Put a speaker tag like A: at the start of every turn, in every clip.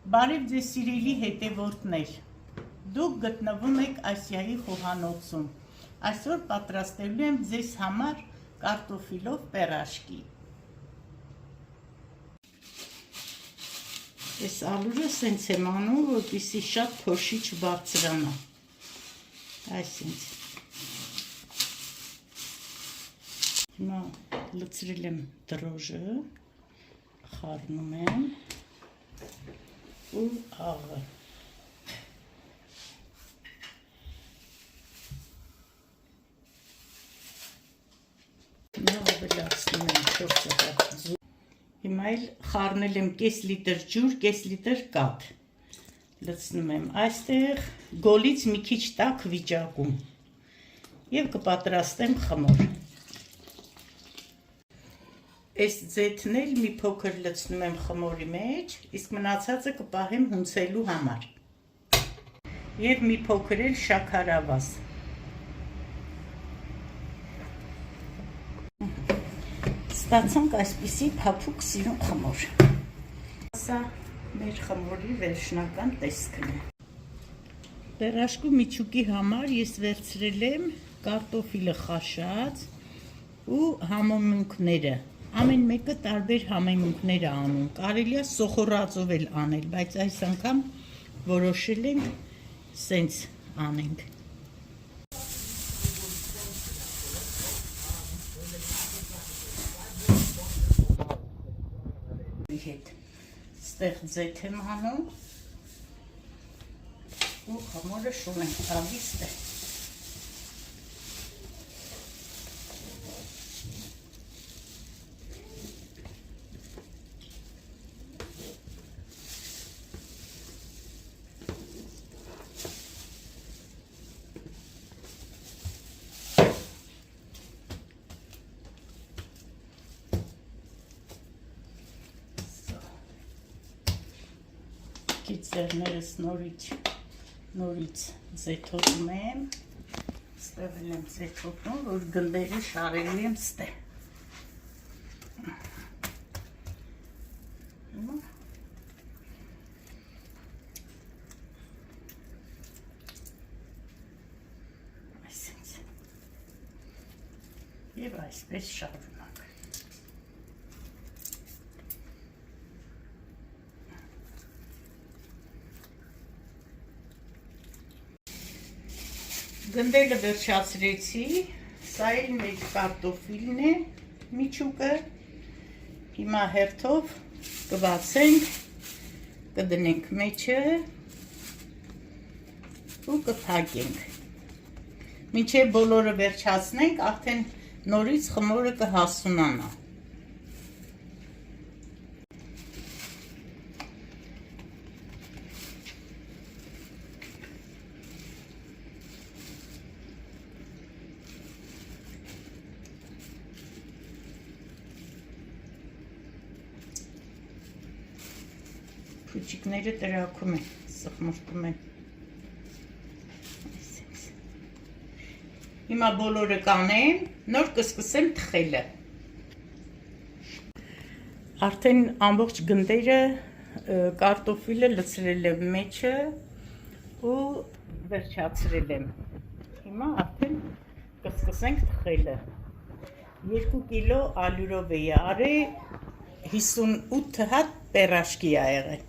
A: Բարև ձեզ սիրելի հետևորդներ, դուք գտնվում եք Ասիայի խոհանոցում, այսօր պատրաստելու եմ ձեզ համար կարտոֆիլով պերաշկի։ Այս ալուրը սենց եմ անում, որպեսզի շատ փոշի չբարձրանա, այսինչ, հիմա լցրել եմ դրոժը, խառնում եմ ու աղը։ Նա ավելացնում եմ 4 հատ ձու։ Հիմա էլ խառնել եմ կես լիտր ջուր, կես լիտր կաթ։ Լցնում եմ այստեղ գոլից մի քիչ տաք վիճակում և կպատրաստեմ խմոր։ Այս ձեթն էլ մի փոքր լցնում եմ խմորի մեջ, իսկ մնացածը կպահեմ հունցելու համար։ Եվ մի փոքր էլ շաքարավազ։ Ստացանք այսպիսի փափուկ սիրուն խմոր։ Սա մեր խմորի վերջնական տեսքն է։ Պերաշկու միջուկի համար ես վերցրել եմ կարտոֆիլը խաշած ու համեմունքները։ Ամեն մեկը տարբեր համեմունքներ է անում, կարելի է սոխորածով էլ անել, բայց այս անգամ որոշել ենք սենց անենք։ Հետ ստեղ ձեթ եմ անում ու խմորը շուն եմ տալիս է։ Ձերներս նորից ձեթոտում եմ, ստեղ եմ ձեթոտում, որ գնդերը շարելու եմ ստեղ։ Այսպես և այսպես շարունակ։ Գնդելը վերջացրեցի, սա էլ մեր կարտոֆիլն է, միջուկը, հիմա հերթով կբացենք, կդնենք մեջը ու կփակենք։ Մինչև բոլորը վերջացնենք, արդեն նորից խմորը կհասունանա։ Փուչիկները տրակում են, սխմորտում են։ Հիմա բոլորը կանեմ, նոր կսկսեմ թխելը։ Արդեն ամբողջ գնդերը կարտոֆիլը լցրել եմ մեջը ու վերջացրել եմ։ Հիմա արդեն կսկսենք թխելը։ 2 կիլո ալյուրով էի արել, 58 հատ պերաշկի ա եղել։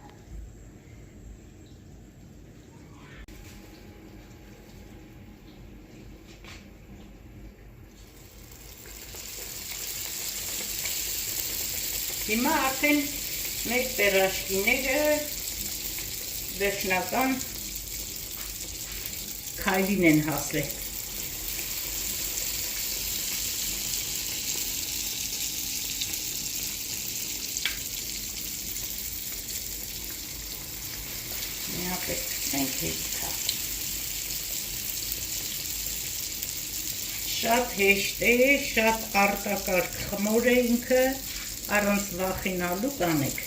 A: Հիմա արդեն մեր պերաշկիները վերջնական քայլին են հասել։ Միապետ կցենք հետքա։ Շատ հեշտ է, շատ արտակարգ խմոր է ինքը, առանց վախենալու կանեք։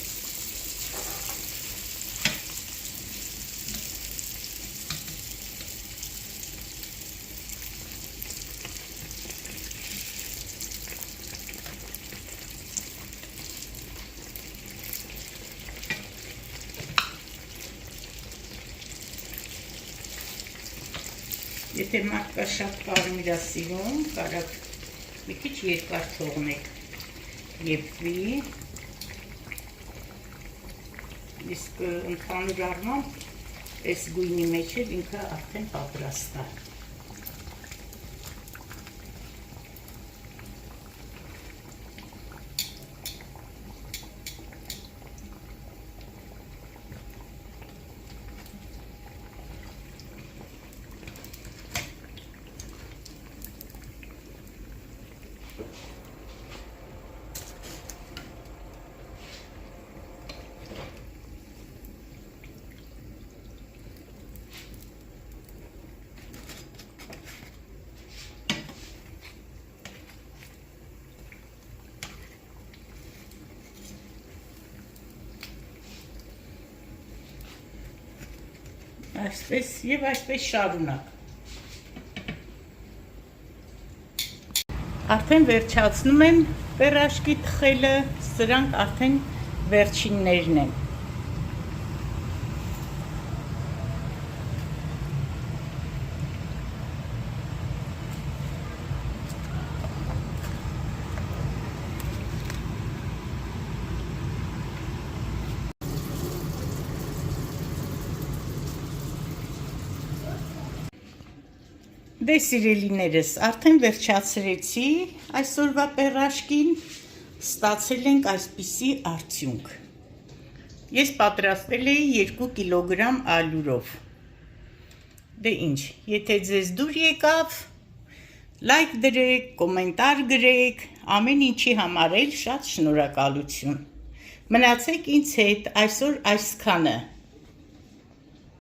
A: Եթե մարդկա շատ կարմիր է սիրում, կարող մի քիչ երկար թողնեք եփվի։ Իսկ ընդհանուր առմամբ այս գույնի մեջ էլ ինքը արդեն պատրաստ է։ Այսպես եւ այսպես շարունակ։ Արդեն վերջացնում եմ պերաշկի թխելը, սրանք արդեն վերջիններն են։ Դե սիրելիներս, արդեն վերջացրեցի այսօրվա պերաշկին, ստացել ենք այսպիսի արդյունք։ Ես պատրաստել էի 2 կիլոգրամ ալյուրով։ Դե ինչ, եթե ձեզ դուր եկավ, լայք դրեք, կոմենտար գրեք, ամեն ինչի համար էլ շատ շնորհակալություն։ Մնացեք ինձ հետ այսօր այսքանը։